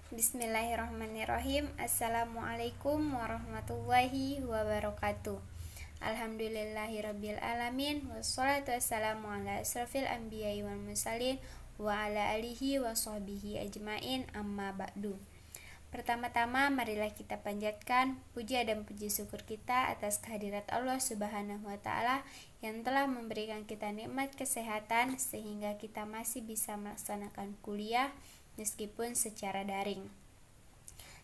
Bismillahirrahmanirrahim. Assalamualaikum warahmatullahi wabarakatuh. Alhamdulillahirabbil alamin wassalatu wassalamu ala asrofil anbiya'i wal mursalin wa ala alihi wa sahbihi ajmain, amma ba'du. Pertama-tama marilah kita panjatkan puja dan puji syukur kita atas kehadirat Allah Subhanahu wa taala yang telah memberikan kita nikmat kesehatan sehingga kita masih bisa melaksanakan kuliah meskipun secara daring.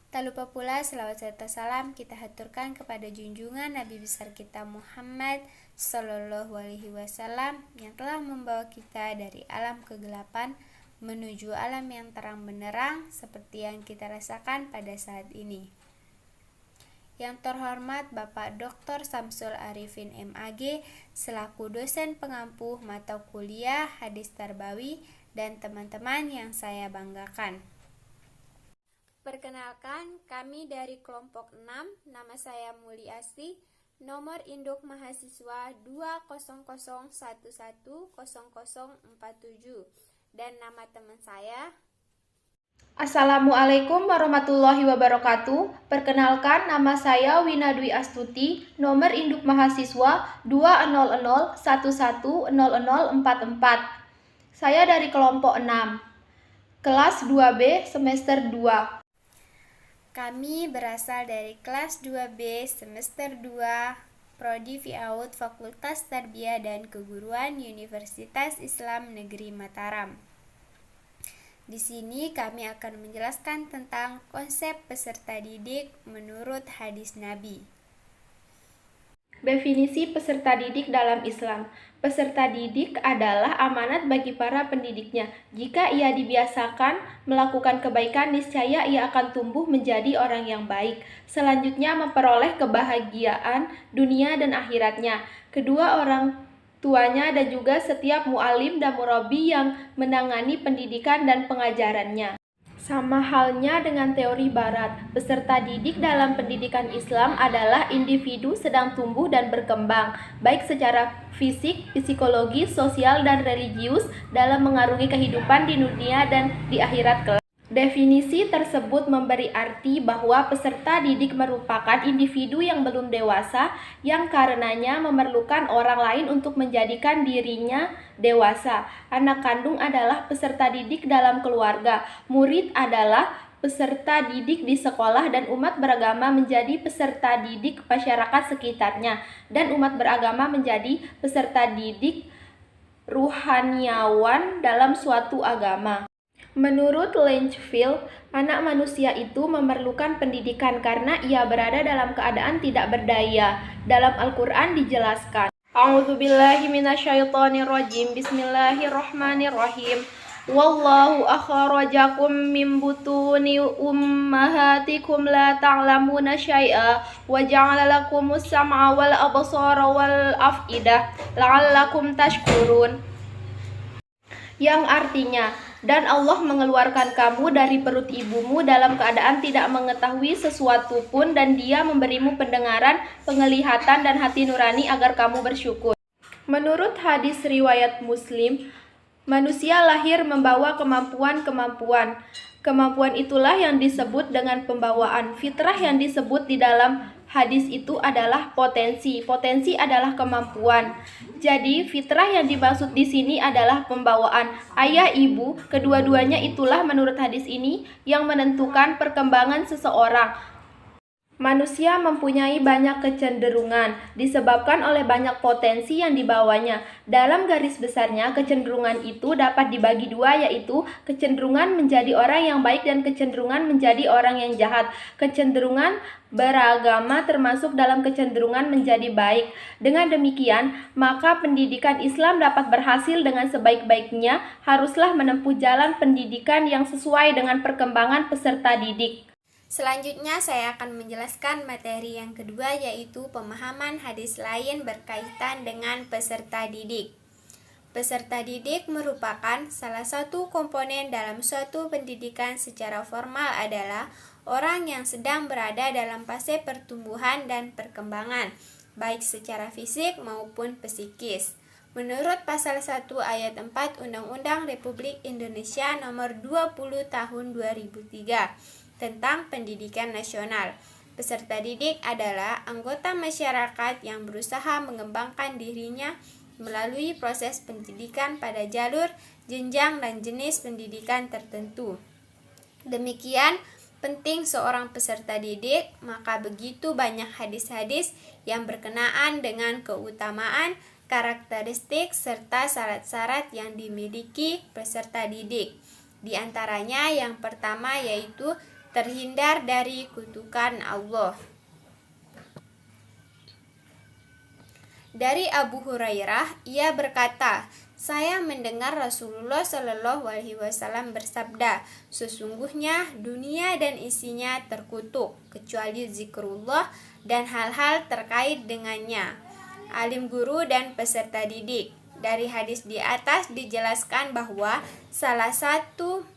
Tak lupa pula selawat serta salam kita haturkan kepada junjungan Nabi besar kita Muhammad Sallallahu Alaihi Wasallam yang telah membawa kita dari alam kegelapan menuju alam yang terang benderang seperti yang kita rasakan pada saat ini. Yang terhormat Bapak Dr. Samsul Arifin MAG selaku dosen pengampu mata kuliah Hadis Tarbawi dan teman-teman yang saya banggakan. Perkenalkan, kami dari kelompok 6, nama saya Muli Asti, nomor induk mahasiswa 200110047, dan nama teman saya. Assalamualaikum warahmatullahi wabarakatuh. Perkenalkan, nama saya Wina Dwi Astuti, nomor induk mahasiswa 200110044. Saya dari kelompok 6, kelas 2B semester 2. Kami berasal dari kelas 2B semester 2, Prodi Fiaud Fakultas Tarbiyah dan Keguruan Universitas Islam Negeri Mataram. Di sini kami akan menjelaskan tentang konsep peserta didik menurut hadis Nabi. Definisi peserta didik dalam Islam. Peserta didik adalah amanat bagi para pendidiknya. Jika ia dibiasakan melakukan kebaikan, niscaya ia akan tumbuh menjadi orang yang baik. Selanjutnya, memperoleh kebahagiaan dunia dan akhiratnya. Kedua orang tuanya dan juga setiap mu'alim dan murabi yang menangani pendidikan dan pengajarannya. Sama halnya dengan teori barat, peserta didik dalam pendidikan Islam adalah individu sedang tumbuh dan berkembang, baik secara fisik, psikologi, sosial, dan religius dalam mengarungi kehidupan di dunia dan di akhirat kelak. Definisi tersebut memberi arti bahwa peserta didik merupakan individu yang belum dewasa yang karenanya memerlukan orang lain untuk menjadikan dirinya dewasa. Anak kandung adalah peserta didik dalam keluarga, murid adalah peserta didik di sekolah, dan umat beragama menjadi peserta didik masyarakat sekitarnya, dan umat beragama menjadi peserta didik ruhaniawan dalam suatu agama. Menurut Langefield, anak manusia itu memerlukan pendidikan karena ia berada dalam keadaan tidak berdaya. Dalam Al-Quran dijelaskan, A'udzubillahi minasyaitonirrajim, Bismillahirrahmanirrahim. Wallahu akhrajakum min butuni ummahatikum la ta'lamuna syai'a wa ja'ala lakumus sam'a wal absara wal af'idah la'allakum tashkurun, yang artinya, dan Allah mengeluarkan kamu dari perut ibumu dalam keadaan tidak mengetahui sesuatu pun, dan Dia memberimu pendengaran, penglihatan, dan hati nurani agar kamu bersyukur. Menurut hadis riwayat Muslim, manusia lahir membawa kemampuan-kemampuan. Kemampuan itulah yang disebut dengan pembawaan. Fitrah yang disebut di dalam hadis itu adalah potensi. Potensi adalah kemampuan. Jadi, fitrah yang dimaksud di sini adalah pembawaan. Ayah, ibu, kedua-duanya itulah menurut hadis ini yang menentukan perkembangan seseorang. Manusia mempunyai banyak kecenderungan disebabkan oleh banyak potensi yang dibawanya. Dalam garis besarnya, kecenderungan itu dapat dibagi dua, yaitu kecenderungan menjadi orang yang baik dan kecenderungan menjadi orang yang jahat. Kecenderungan beragama termasuk dalam kecenderungan menjadi baik. Dengan demikian, maka pendidikan Islam dapat berhasil dengan sebaik-baiknya haruslah menempuh jalan pendidikan yang sesuai dengan perkembangan peserta didik. Selanjutnya saya akan menjelaskan materi yang kedua, yaitu pemahaman hadis lain berkaitan dengan peserta didik. Peserta didik merupakan salah satu komponen dalam suatu pendidikan secara formal adalah orang yang sedang berada dalam fase pertumbuhan dan perkembangan, baik secara fisik maupun psikis. Menurut pasal 1 ayat 4 Undang-Undang Republik Indonesia Nomor 20 Tahun 2003 tentang Pendidikan Nasional, peserta didik adalah anggota masyarakat yang berusaha mengembangkan dirinya melalui proses pendidikan pada jalur, jenjang, dan jenis pendidikan tertentu. Demikian penting seorang peserta didik, maka begitu banyak hadis-hadis yang berkenaan dengan keutamaan, karakteristik, serta syarat-syarat yang dimiliki peserta didik. Di antaranya yang pertama yaitu terhindar dari kutukan Allah. Dari Abu Hurairah, ia berkata, saya mendengar Rasulullah Shallallahu Alaihi Wasallam bersabda, sesungguhnya dunia dan isinya terkutuk, kecuali zikrullah dan hal-hal terkait dengannya. Alim guru dan peserta didik. Dari hadis di atas dijelaskan bahwa salah satu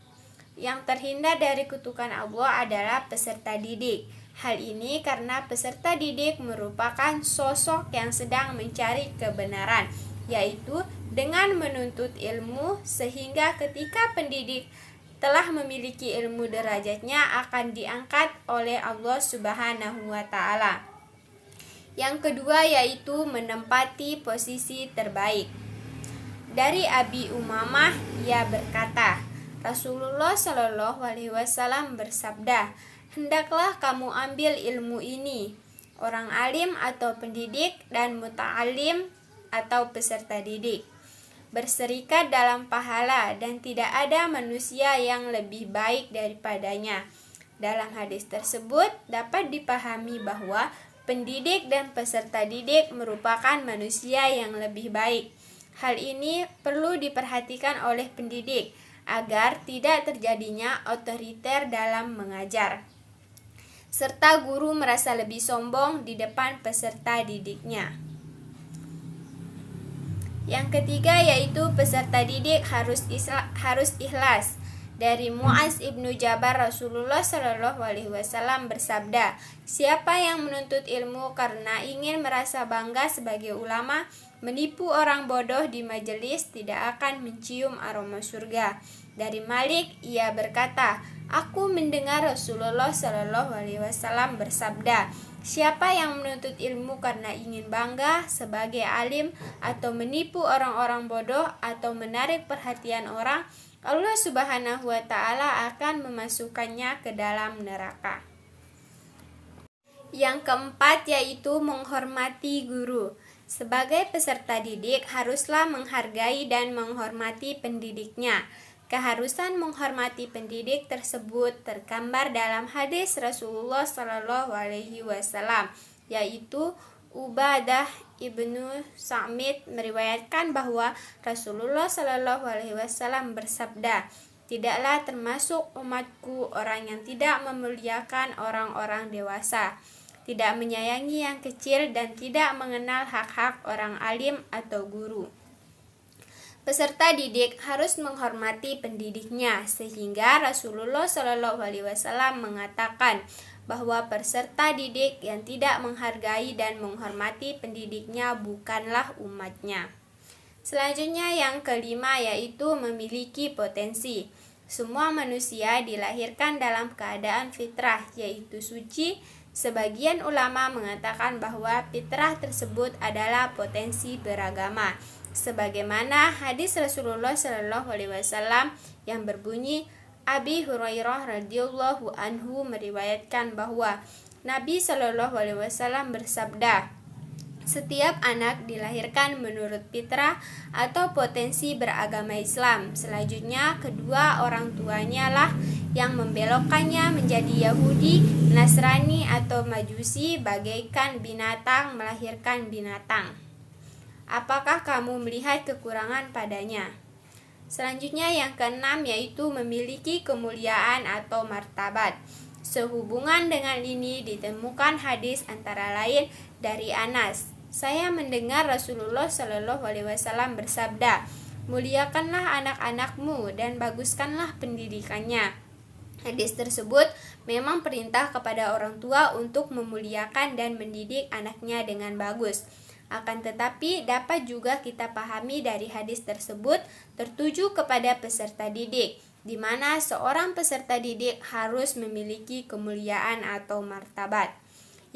yang terhindar dari kutukan Allah adalah peserta didik. Hal ini karena peserta didik merupakan sosok yang sedang mencari kebenaran, yaitu dengan menuntut ilmu, sehingga ketika pendidik telah memiliki ilmu, derajatnya akan diangkat oleh Allah Subhanahu wa Ta'ala. Yang kedua yaitu menempati posisi terbaik. Dari Abi Umamah, ia berkata, Rasulullah Shallallahu Alaihi Wasallam bersabda, hendaklah kamu ambil ilmu ini, orang alim atau pendidik dan muta'alim atau peserta didik, berserikat dalam pahala dan tidak ada manusia yang lebih baik daripadanya. Dalam hadis tersebut dapat dipahami bahwa pendidik dan peserta didik merupakan manusia yang lebih baik. Hal ini perlu diperhatikan oleh pendidik agar tidak terjadinya otoriter dalam mengajar, serta guru merasa lebih sombong di depan peserta didiknya. Yang ketiga yaitu peserta didik harus ikhlas. Dari Mu'az ibnu Jabar, Rasulullah Shallallahu Alaihi Wasallam bersabda, siapa yang menuntut ilmu karena ingin merasa bangga sebagai ulama, menipu orang bodoh di majelis, tidak akan mencium aroma surga. Dari Malik, ia berkata, aku mendengar Rasulullah Shallallahu Alaihi Wasallam bersabda, siapa yang menuntut ilmu karena ingin bangga sebagai alim atau menipu orang-orang bodoh atau menarik perhatian orang, Allah Subhanahu wa Ta'ala akan memasukkannya ke dalam neraka. Yang keempat yaitu menghormati guru. Sebagai peserta didik haruslah menghargai dan menghormati pendidiknya. Keharusan menghormati pendidik tersebut tergambar dalam hadis Rasulullah Shallallahu Alaihi Wasallam, yaitu Ubadah ibnu Samit meriwayatkan bahwa Rasulullah Shallallahu Alaihi Wasallam bersabda, tidaklah termasuk umatku orang yang tidak memuliakan orang-orang dewasa, tidak menyayangi yang kecil, dan tidak mengenal hak-hak orang alim atau guru. Peserta didik harus menghormati pendidiknya, sehingga Rasulullah Shallallahu Alaihi Wasallam mengatakan bahwa peserta didik yang tidak menghargai dan menghormati pendidiknya bukanlah umatnya. Selanjutnya yang kelima yaitu memiliki potensi. Semua manusia dilahirkan dalam keadaan fitrah, yaitu suci. Sebagian ulama mengatakan bahwa fitrah tersebut adalah potensi beragama, sebagaimana hadis Rasulullah Shallallahu Alaihi Wasallam yang berbunyi, Abi Hurairah radhiyallahu anhu meriwayatkan bahwa Nabi Shallallahu Alaihi Wasallam bersabda, setiap anak dilahirkan menurut fitrah atau potensi beragama Islam. Selanjutnya kedua orang tuanya lah yang membelokkannya menjadi Yahudi, Nasrani atau Majusi, bagaikan binatang melahirkan binatang. Apakah kamu melihat kekurangan padanya? Selanjutnya yang keenam yaitu memiliki kemuliaan atau martabat. Sehubungan dengan ini ditemukan hadis antara lain dari Anas. Saya mendengar Rasulullah Shallallahu Alaihi Wasallam bersabda, muliakanlah anak-anakmu dan baguskanlah pendidikannya. Hadis tersebut memang perintah kepada orang tua untuk memuliakan dan mendidik anaknya dengan bagus. Akan tetapi dapat juga kita pahami dari hadis tersebut tertuju kepada peserta didik, di mana seorang peserta didik harus memiliki kemuliaan atau martabat.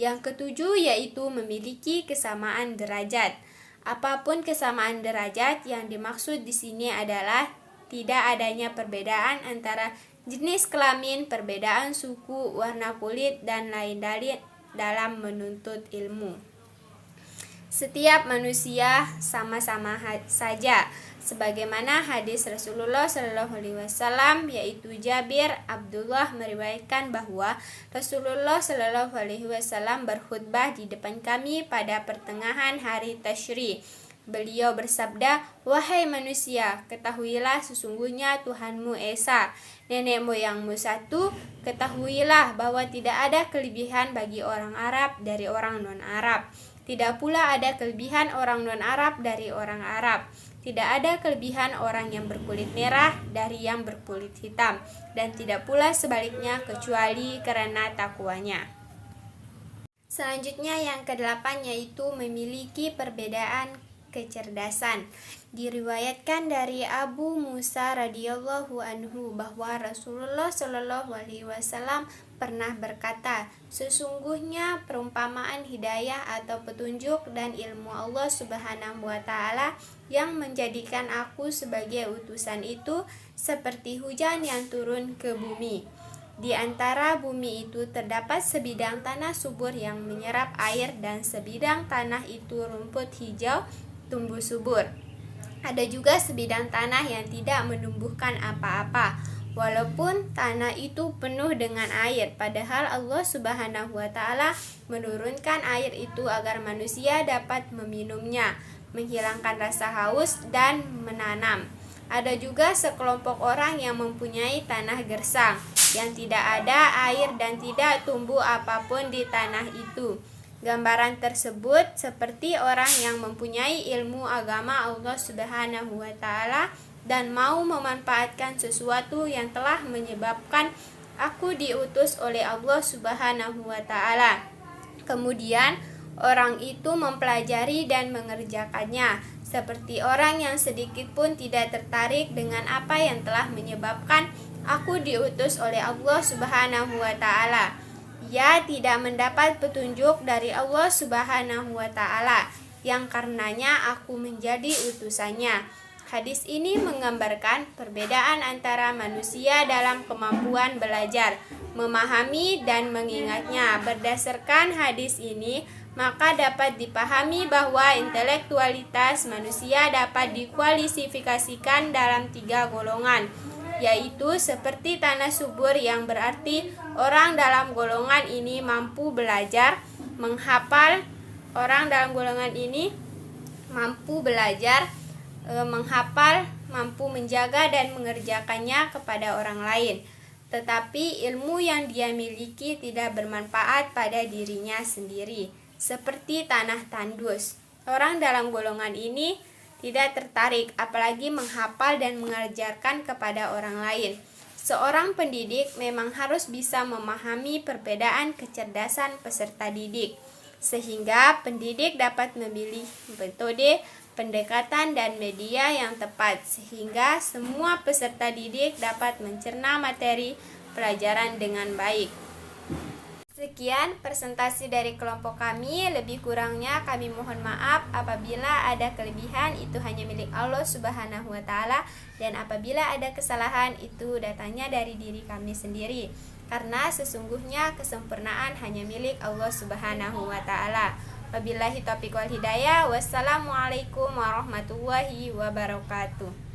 Yang ketujuh yaitu memiliki kesamaan derajat. Apapun kesamaan derajat, yang dimaksud di sini adalah tidak adanya perbedaan antara jenis kelamin, perbedaan suku, warna kulit, dan lain-lain dalam menuntut ilmu. Setiap manusia sama-sama saja, sebagaimana hadis Rasulullah SAW, yaitu Jabir Abdullah meriwayatkan bahwa Rasulullah SAW berkhutbah di depan kami pada pertengahan hari Tasyrik. Beliau bersabda, "Wahai manusia, ketahuilah sesungguhnya Tuhanmu Esa, nenek moyangmu satu. Ketahuilah bahwa tidak ada kelebihan bagi orang Arab dari orang non-Arab. Tidak pula ada kelebihan orang non-Arab dari orang Arab. Tidak ada kelebihan orang yang berkulit merah dari yang berkulit hitam, dan tidak pula sebaliknya kecuali karena takwanya." Selanjutnya yang ke-8 yaitu memiliki perbedaan kecerdasan. Diriwayatkan dari Abu Musa radhiyallahu anhu bahwa Rasulullah SAW pernah berkata, "Sesungguhnya perumpamaan hidayah atau petunjuk dan ilmu Allah Subhanahu wa taala yang menjadikan aku sebagai utusan itu seperti hujan yang turun ke bumi. Di antara bumi itu terdapat sebidang tanah subur yang menyerap air, dan sebidang tanah itu rumput hijau tumbuh subur. Ada juga sebidang tanah yang tidak menumbuhkan apa-apa, walaupun tanah itu penuh dengan air, padahal Allah Subhanahu wa taala menurunkan air itu agar manusia dapat meminumnya, menghilangkan rasa haus dan menanam. Ada juga sekelompok orang yang mempunyai tanah gersang yang tidak ada air dan tidak tumbuh apapun di tanah itu. Gambaran tersebut seperti orang yang mempunyai ilmu agama Allah Subhanahu wa taala dan mau memanfaatkan sesuatu yang telah menyebabkan aku diutus oleh Allah Subhanahu wa taala. Kemudian orang itu mempelajari dan mengerjakannya, seperti orang yang sedikit pun tidak tertarik dengan apa yang telah menyebabkan aku diutus oleh Allah Subhanahu wa taala. Ia tidak mendapat petunjuk dari Allah Subhanahu wa taala, yang karenanya aku menjadi utusannya." Hadis ini menggambarkan perbedaan antara manusia dalam kemampuan belajar, memahami, dan mengingatnya. Berdasarkan hadis ini, maka dapat dipahami bahwa intelektualitas manusia dapat dikualifikasikan dalam 3 golongan, yaitu seperti tanah subur, yang berarti orang dalam golongan ini mampu belajar, menghafal, menghafal, mampu menjaga dan mengerjakannya kepada orang lain. Tetapi ilmu yang dia miliki tidak bermanfaat pada dirinya sendiri, seperti tanah tandus. Orang dalam golongan ini tidak tertarik apalagi menghafal dan mengajarkan kepada orang lain. Seorang pendidik memang harus bisa memahami perbedaan kecerdasan peserta didik, sehingga pendidik dapat memilih metode, pendekatan, dan media yang tepat, sehingga semua peserta didik dapat mencerna materi pelajaran dengan baik. Sekian presentasi dari kelompok kami, lebih kurangnya kami mohon maaf. Apabila ada kelebihan, itu hanya milik Allah Subhanahu wa taala, dan apabila ada kesalahan, itu datangnya dari diri kami sendiri, karena sesungguhnya kesempurnaan hanya milik Allah Subhanahu wa taala. Wabillahi taufiq wal hidayah. Wassalamualaikum warahmatullahi wabarakatuh.